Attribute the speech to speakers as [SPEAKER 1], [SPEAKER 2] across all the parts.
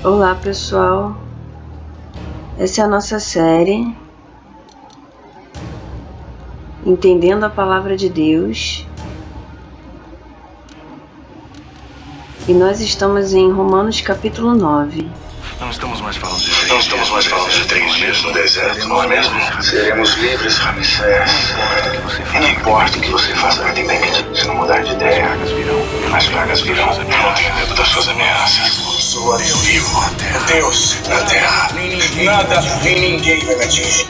[SPEAKER 1] Olá pessoal, essa é a nossa série Entendendo a Palavra de Deus e nós estamos em Romanos capítulo 9.
[SPEAKER 2] Não estamos mais falando de 3 dias no deserto, não é mesmo?
[SPEAKER 3] Seremos livres, Ramsés. Não importa o que você faça, independente se não mudar de ideia. As pragas virão. Não tenha medo das suas ameaças. Sou Deus vivo. Deus na terra. Nada nem ninguém vai me atingir.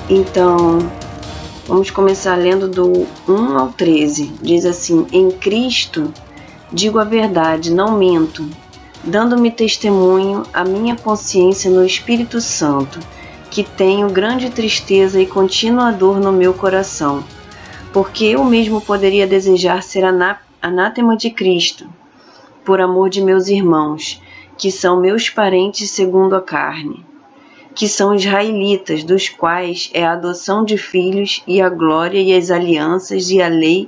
[SPEAKER 1] Então, vamos começar lendo do 1 ao 13. Diz assim: Em Cristo digo a verdade, não minto, dando-me testemunho a minha consciência no Espírito Santo, que tenho grande tristeza e contínua dor no meu coração, porque eu mesmo poderia desejar ser anátema de Cristo, por amor de meus irmãos, que são meus parentes segundo a carne, que são israelitas, dos quais é a adoção de filhos e a glória e as alianças e a lei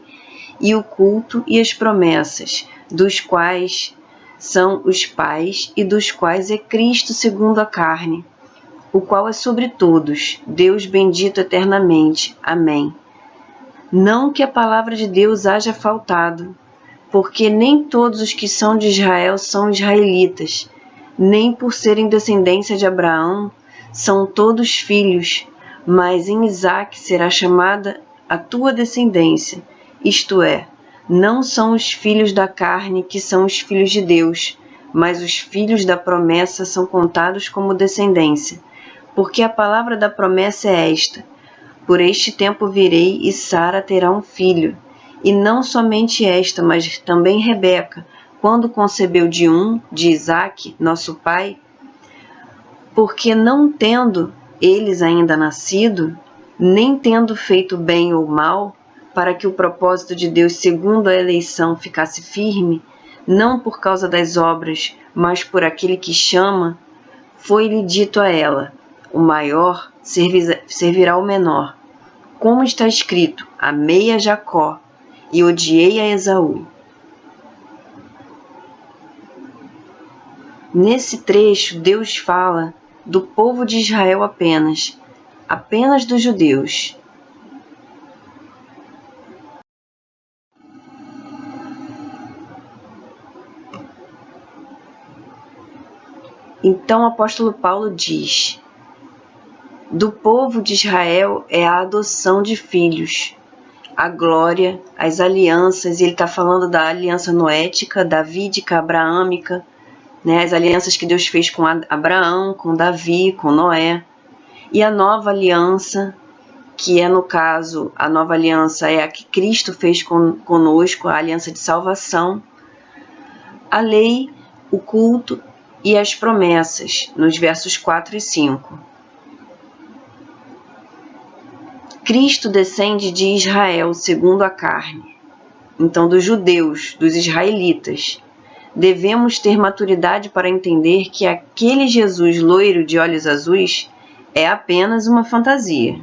[SPEAKER 1] e o culto e as promessas, dos quais são os pais e dos quais é Cristo segundo a carne, o qual é sobre todos, Deus bendito eternamente. Amém. Não que a palavra de Deus haja faltado, porque nem todos os que são de Israel são israelitas, nem por serem descendência de Abraão são todos filhos, mas em Isaque será chamada a tua descendência, isto é, não são os filhos da carne que são os filhos de Deus, mas os filhos da promessa são contados como descendência, porque a palavra da promessa é esta: por este tempo virei e Sara terá um filho. E não somente esta, mas também Rebeca, quando concebeu de Isaque, nosso pai, porque não tendo eles ainda nascido, nem tendo feito bem ou mal, para que o propósito de Deus segundo a eleição ficasse firme, não por causa das obras, mas por aquele que chama, foi-lhe dito a ela: o maior servirá ao menor. Como está escrito: amei a Jacó e odiei a Esaú. Nesse trecho, Deus fala do povo de Israel apenas dos judeus. Então o apóstolo Paulo diz: do povo de Israel é a adoção de filhos, a glória, as alianças, e ele está falando da aliança noética, davídica, abraâmica, né, as alianças que Deus fez com Abraão, com Davi, com Noé, e a nova aliança, que é, no caso, a nova aliança é a que Cristo fez conosco, a aliança de salvação, a lei, o culto e as promessas, nos versos 4 e 5. Cristo descende de Israel segundo a carne, então dos judeus, dos israelitas. Devemos ter maturidade para entender que aquele Jesus loiro de olhos azuis é apenas uma fantasia.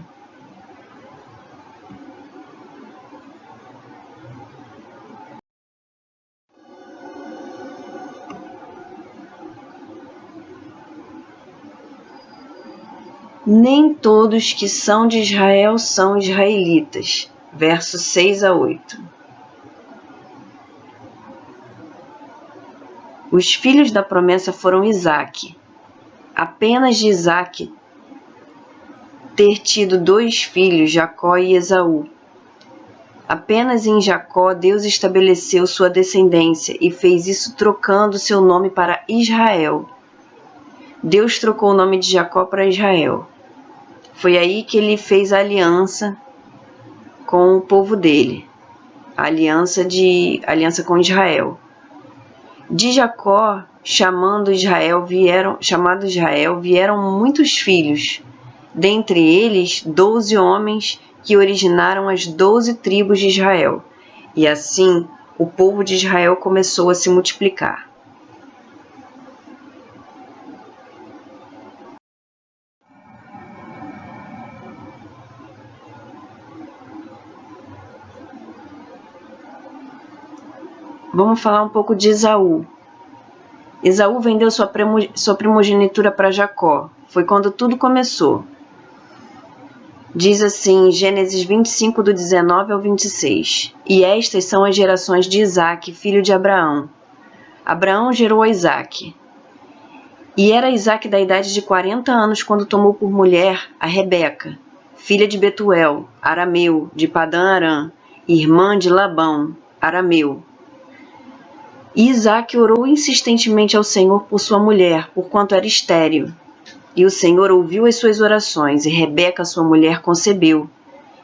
[SPEAKER 1] Nem todos que são de Israel são israelitas. Versos 6 a 8. Os filhos da promessa foram Isaque. Apenas de Isaque ter tido 2 filhos, Jacó e Esaú. Apenas em Jacó Deus estabeleceu sua descendência e fez isso trocando seu nome para Israel. Deus trocou o nome de Jacó para Israel. Foi aí que ele fez a aliança com o povo dele, a aliança com Israel. De Jacó, chamado Israel, vieram muitos filhos, dentre eles 12 homens que originaram as 12 tribos de Israel. E assim, o povo de Israel começou a se multiplicar. Vamos falar um pouco de Esaú. Esaú vendeu sua primogenitura para Jacó. Foi quando tudo começou. Diz assim, Gênesis 25, do 19 ao 26. E estas são as gerações de Isaque, filho de Abraão. Abraão gerou a Isaque. E era Isaque da idade de 40 anos quando tomou por mulher a Rebeca, filha de Betuel, arameu, de Padã Arã, irmã de Labão, arameu. E Isaque orou insistentemente ao Senhor por sua mulher, porquanto era estéril. E o Senhor ouviu as suas orações, e Rebeca, sua mulher, concebeu.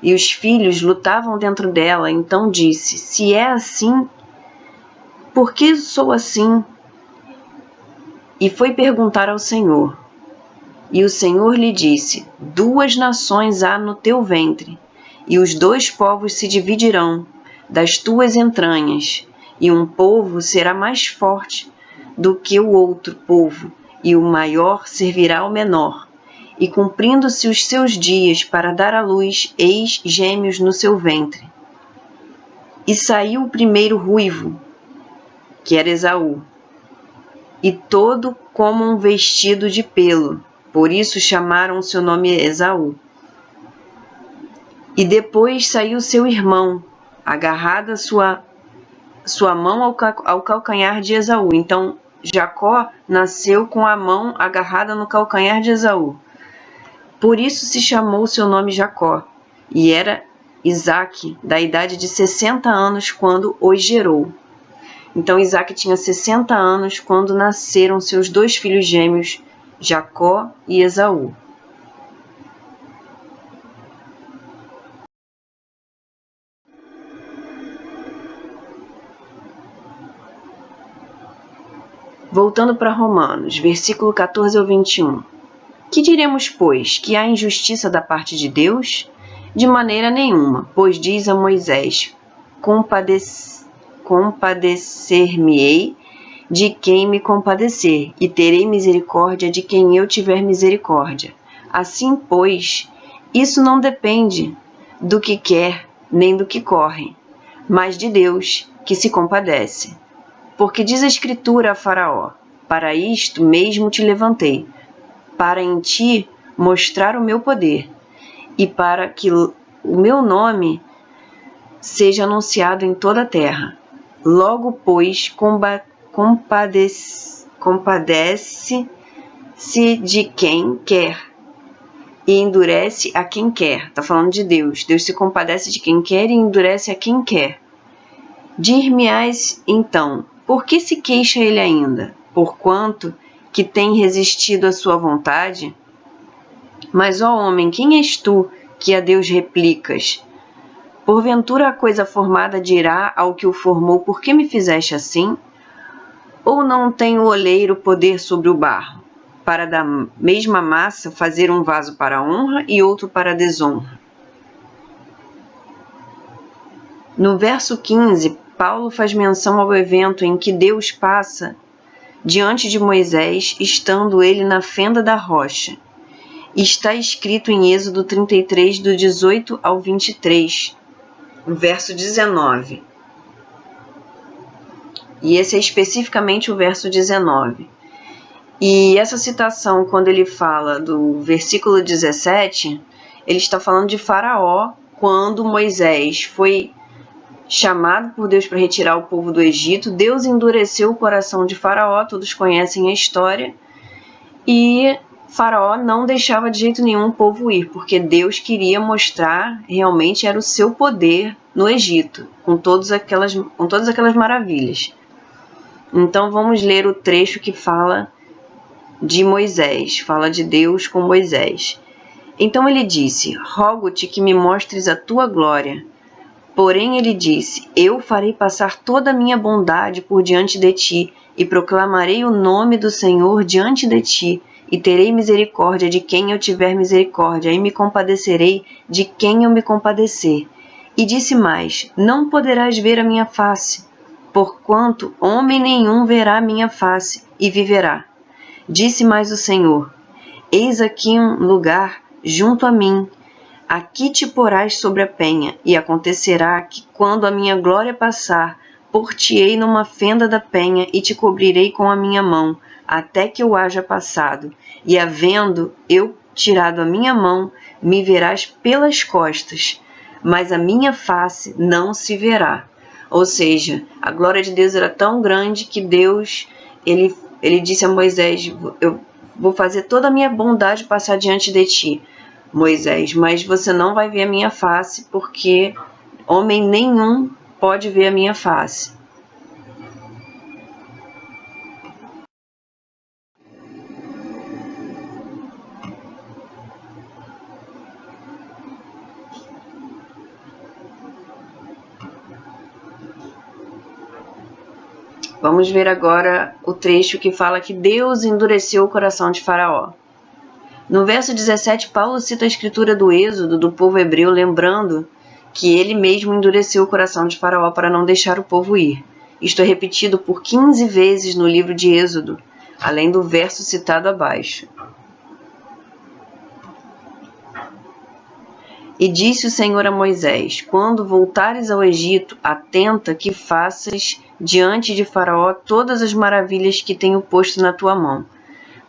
[SPEAKER 1] E os filhos lutavam dentro dela, então disse, se é assim, por que sou assim? E foi perguntar ao Senhor. E o Senhor lhe disse, 2 nações há no teu ventre, e os 2 povos se dividirão das tuas entranhas, e um povo será mais forte do que o outro povo, e o maior servirá ao menor. E cumprindo-se os seus dias para dar à luz, eis gêmeos no seu ventre. E saiu o primeiro ruivo, que era Esaú, e todo como um vestido de pelo, por isso chamaram o seu nome Esaú. E depois saiu seu irmão, agarrada sua mão ao calcanhar de Esaú. Então, Jacó nasceu com a mão agarrada no calcanhar de Esaú. Por isso se chamou seu nome Jacó, e era Isaque, da idade de 60 anos, quando os gerou. Então, Isaque tinha 60 anos quando nasceram seus 2 filhos gêmeos, Jacó e Esaú. Voltando para Romanos, versículo 14 ao 21. Que diremos, pois, que há injustiça da parte de Deus? De maneira nenhuma, pois diz a Moisés, compadecer-me-ei de quem me compadecer, e terei misericórdia de quem eu tiver misericórdia. Assim, pois, isso não depende do que quer, nem do que corre, mas de Deus, que se compadece. Porque diz a Escritura a Faraó, para isto mesmo te levantei, para em ti mostrar o meu poder, e para que o meu nome seja anunciado em toda a terra. Logo, pois, compadece-se de quem quer, e endurece a quem quer. Está falando de Deus. Deus se compadece de quem quer e endurece a quem quer. Dir-me-ás, então, por que se queixa ele ainda? Porquanto que tem resistido à sua vontade? Mas, ó homem, quem és tu que a Deus replicas? Porventura a coisa formada dirá ao que o formou, por que me fizeste assim? Ou não tem o oleiro poder sobre o barro, para da mesma massa fazer um vaso para a honra e outro para a desonra? No verso 15, Paulo faz menção ao evento em que Deus passa diante de Moisés, estando ele na fenda da rocha. Está escrito em Êxodo 33, do 18 ao 23, no verso 19. E esse é especificamente o verso 19. E essa citação, quando ele fala do versículo 17, ele está falando de Faraó, quando Moisés foi chamado por Deus para retirar o povo do Egito. Deus endureceu o coração de Faraó, todos conhecem a história, e Faraó não deixava de jeito nenhum o povo ir, porque Deus queria mostrar realmente era o seu poder no Egito, com todas aquelas maravilhas. Então vamos ler o trecho que fala de Moisés, fala de Deus com Moisés. Então ele disse, rogo-te que me mostres a tua glória. Porém ele disse, eu farei passar toda a minha bondade por diante de ti, e proclamarei o nome do Senhor diante de ti, e terei misericórdia de quem eu tiver misericórdia, e me compadecerei de quem eu me compadecer. E disse mais, não poderás ver a minha face, porquanto homem nenhum verá a minha face, e viverá. Disse mais o Senhor, eis aqui um lugar junto a mim, aqui te porás sobre a penha, e acontecerá que, quando a minha glória passar, Por-te-ei numa fenda da penha e te cobrirei com a minha mão, até que eu haja passado. E havendo eu tirado a minha mão, me verás pelas costas, mas a minha face não se verá. Ou seja, a glória de Deus era tão grande que Deus, ele disse a Moisés, eu vou fazer toda a minha bondade passar diante de ti, Moisés, mas você não vai ver a minha face, porque homem nenhum pode ver a minha face. Vamos ver agora o trecho que fala que Deus endureceu o coração de Faraó. No verso 17, Paulo cita a escritura do Êxodo do povo hebreu, lembrando que ele mesmo endureceu o coração de Faraó para não deixar o povo ir. Isto é repetido por 15 vezes no livro de Êxodo, além do verso citado abaixo. E disse o Senhor a Moisés: quando voltares ao Egito, atenta que faças diante de Faraó todas as maravilhas que tenho posto na tua mão.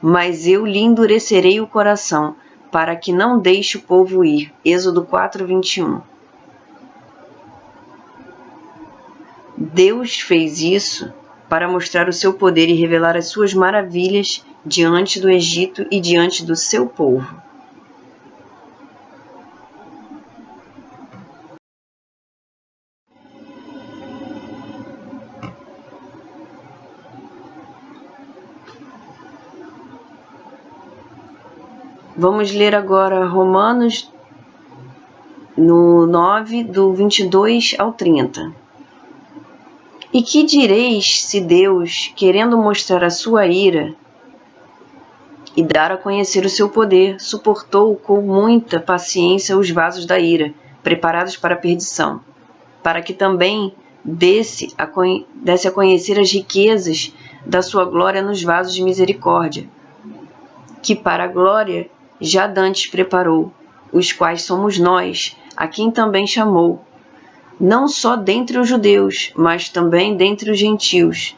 [SPEAKER 1] Mas eu lhe endurecerei o coração, para que não deixe o povo ir. Êxodo 4, 21. Deus fez isso para mostrar o seu poder e revelar as suas maravilhas diante do Egito e diante do seu povo. Vamos ler agora Romanos no 9, do 22 ao 30. E que direis se Deus, querendo mostrar a sua ira e dar a conhecer o seu poder, suportou com muita paciência os vasos da ira, preparados para a perdição, para que também desse a conhecer as riquezas da sua glória nos vasos de misericórdia, que para a glória já dantes preparou, os quais somos nós, a quem também chamou, não só dentre os judeus, mas também dentre os gentios.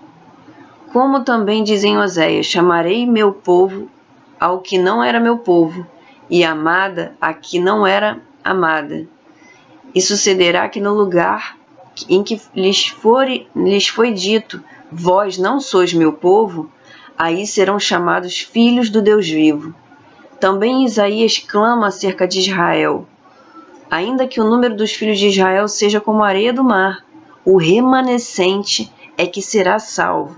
[SPEAKER 1] Como também diz em Oséias: chamarei meu povo ao que não era meu povo, e amada a que não era amada. E sucederá que no lugar em que lhes foi dito: vós não sois meu povo, aí serão chamados filhos do Deus vivo. Também Isaías clama acerca de Israel: ainda que o número dos filhos de Israel seja como a areia do mar, o remanescente é que será salvo.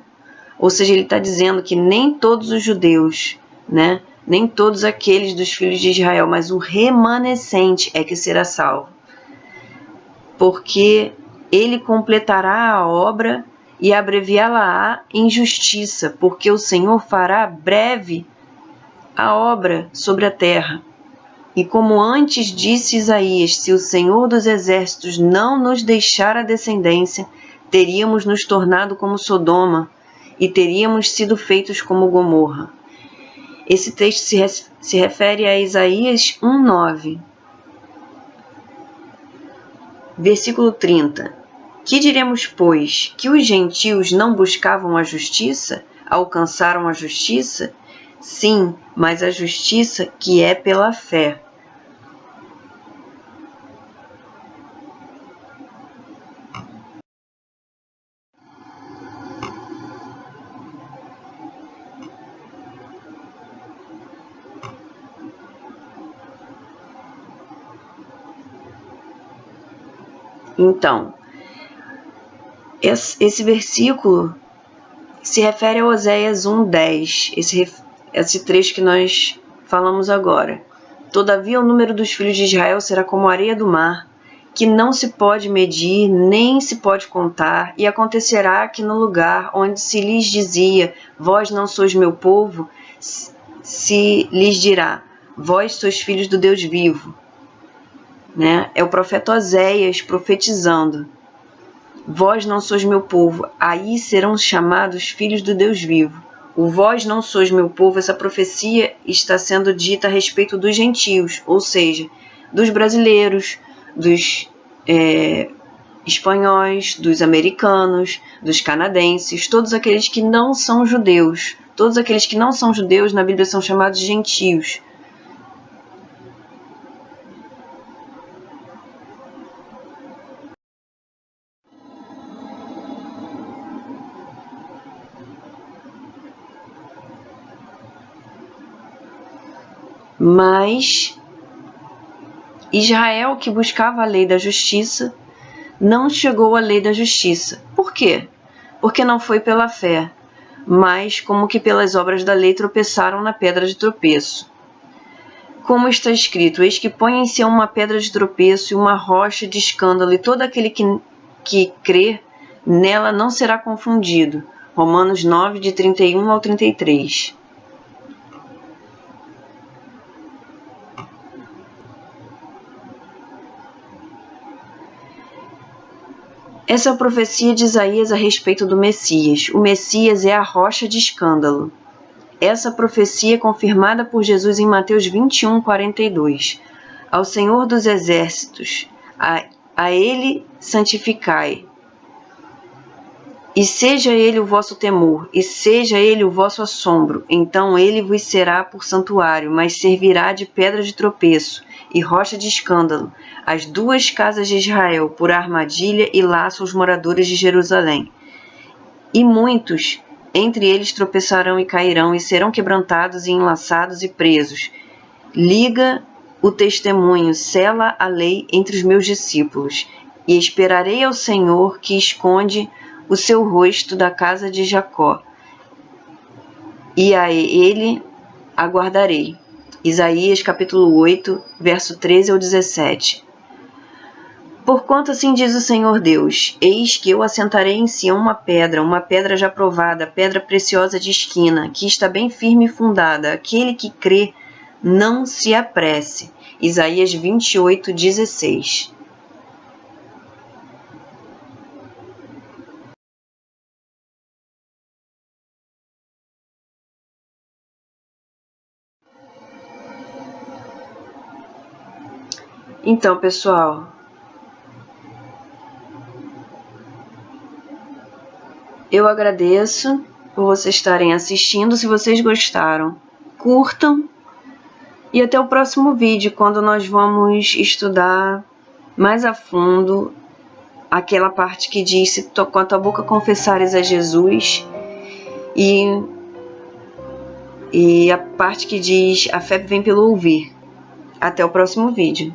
[SPEAKER 1] Ou seja, ele está dizendo que nem todos os judeus, né, nem todos aqueles dos filhos de Israel, mas o remanescente é que será salvo. Porque ele completará a obra e abreviá-la-á em justiça, porque o Senhor fará breve a obra sobre a terra. E como antes disse Isaías: se o Senhor dos exércitos não nos deixar a descendência, teríamos nos tornado como Sodoma e teríamos sido feitos como Gomorra. Esse texto se refere a Isaías 1:9. Versículo 30. Que diremos, pois? Que os gentios não buscavam a justiça? Alcançaram a justiça? Sim, mas a justiça que é pela fé. Então, esse versículo se refere a Oséias 1:10, esse trecho que nós falamos agora. Todavia o número dos filhos de Israel será como a areia do mar, que não se pode medir, nem se pode contar, e acontecerá que no lugar onde se lhes dizia: vós não sois meu povo, se lhes dirá: vós sois filhos do Deus vivo. Né? É o profeta Oséias profetizando: vós não sois meu povo, aí serão chamados filhos do Deus vivo. O vós não sois meu povo, essa profecia está sendo dita a respeito dos gentios, ou seja, dos brasileiros, dos espanhóis, dos americanos, dos canadenses, todos aqueles que não são judeus. Todos aqueles que não são judeus na Bíblia são chamados gentios. Mas Israel, que buscava a lei da justiça, não chegou à lei da justiça. Por quê? Porque não foi pela fé, mas como que pelas obras da lei tropeçaram na pedra de tropeço. Como está escrito, eis que põe em si uma pedra de tropeço e uma rocha de escândalo, e todo aquele que crê nela não será confundido. Romanos 9, de 31 ao 33. Essa é a profecia de Isaías a respeito do Messias. O Messias é a rocha de escândalo. Essa profecia é confirmada por Jesus em Mateus 21, 42. Ao Senhor dos Exércitos, a Ele santificai, e seja Ele o vosso temor, e seja Ele o vosso assombro. Então Ele vos será por santuário, mas servirá de pedra de tropeço e rocha de escândalo, as duas casas de Israel, por armadilha e laço aos moradores de Jerusalém. E muitos entre eles tropeçarão e cairão, e serão quebrantados e enlaçados e presos. Liga o testemunho, sela a lei entre os meus discípulos, e esperarei ao Senhor, que esconde o seu rosto da casa de Jacó, e a ele aguardarei. Isaías capítulo 8, verso 13 ao 17. Porquanto assim diz o Senhor Deus, eis que eu assentarei em Sião uma pedra já provada, pedra preciosa de esquina, que está bem firme e fundada. Aquele que crê, não se apresse. Isaías 28, 16. Então, pessoal, eu agradeço por vocês estarem assistindo. Se vocês gostaram, curtam. E até o próximo vídeo, quando nós vamos estudar mais a fundo aquela parte que diz: se com a tua boca confessares a Jesus, e a parte que diz: a fé vem pelo ouvir. Até o próximo vídeo.